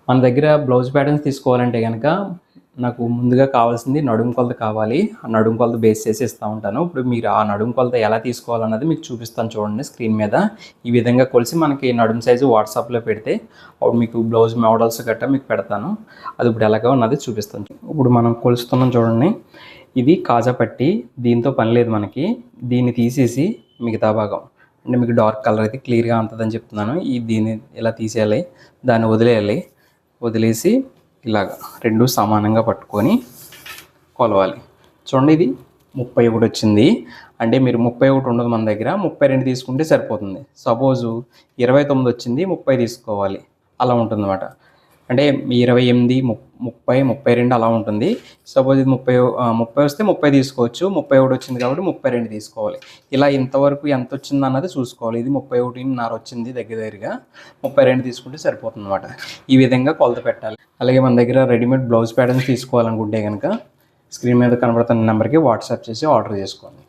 మన దగ్గర blouse patterns తీసుకోవాలంటే గనక నాకు ముందుగా కావాల్సింది నడుము కొలత కావాలి. ఆ నడుము కొలత బేస్ చేసి ఇస్తా ఉంటాను. ఇప్పుడు మీరు ఆ నడుము కొలత ఎలా తీసుకోవాలన్నది మీకు చూపిస్తాను చూడండి స్క్రీన్ మీద. ఈ విధంగా కొలిసి మనకి నడుము సైజు వాట్సాప్‌లో పెడితే అప్పుడు మీకు బ్లౌజ్ మోడల్స్ గట్టా మీకు పెడతాను. అది ఇప్పుడు ఎలాగో అన్నది చూపిస్తాను. ఇప్పుడు మనం కొలుస్తున్నాం చూడండి. ఇది కాజా పట్టి. దీంతో పని లేదు మనకి. దీన్ని తీసేసి మిగతా భాగం అంటే మీకు డార్క్ కలర్ అయితే క్లియర్‌గా ఉంటదని చెప్తున్నాను. దీన్ని ఇలా తీసేయాలి. దాన్ని వదిలేయాలి. వదిలేసి ఇలాగ 2 సమానంగా పట్టుకొని కొలవాలి. చూడండి ఇది 31 వచ్చింది. అంటే మీరు 31 ఉండదు మన దగ్గర. 32 తీసుకుంటే సరిపోతుంది. సపోజు 29 వచ్చింది, 30 తీసుకోవాలి. అలా ఉంటుందన్నమాట. అంటే 28, 30, 32 అలా ఉంటుంది. సపోజ్ ఇది 30 వస్తే 30 తీసుకోవచ్చు. 31 వచ్చింది కాబట్టి 32 తీసుకోవాలి. ఇలా ఇంతవరకు ఎంత వచ్చిందన్నది చూసుకోవాలి. ఇది 31.5 వచ్చింది దగ్గరగా. 32 తీసుకుంటే సరిపోతుందన్నమాట. ఈ విధంగా కొలత పెట్టాలి. అలాగే మన దగ్గర రెడీమేడ్ బ్లౌజ్ ప్యాటర్న్స్ తీసుకోవాలనుకుంటే కనుక స్క్రీన్ మీద కనబడుతున్న నెంబర్కి వాట్సాప్ చేసి ఆర్డర్ చేసుకోండి.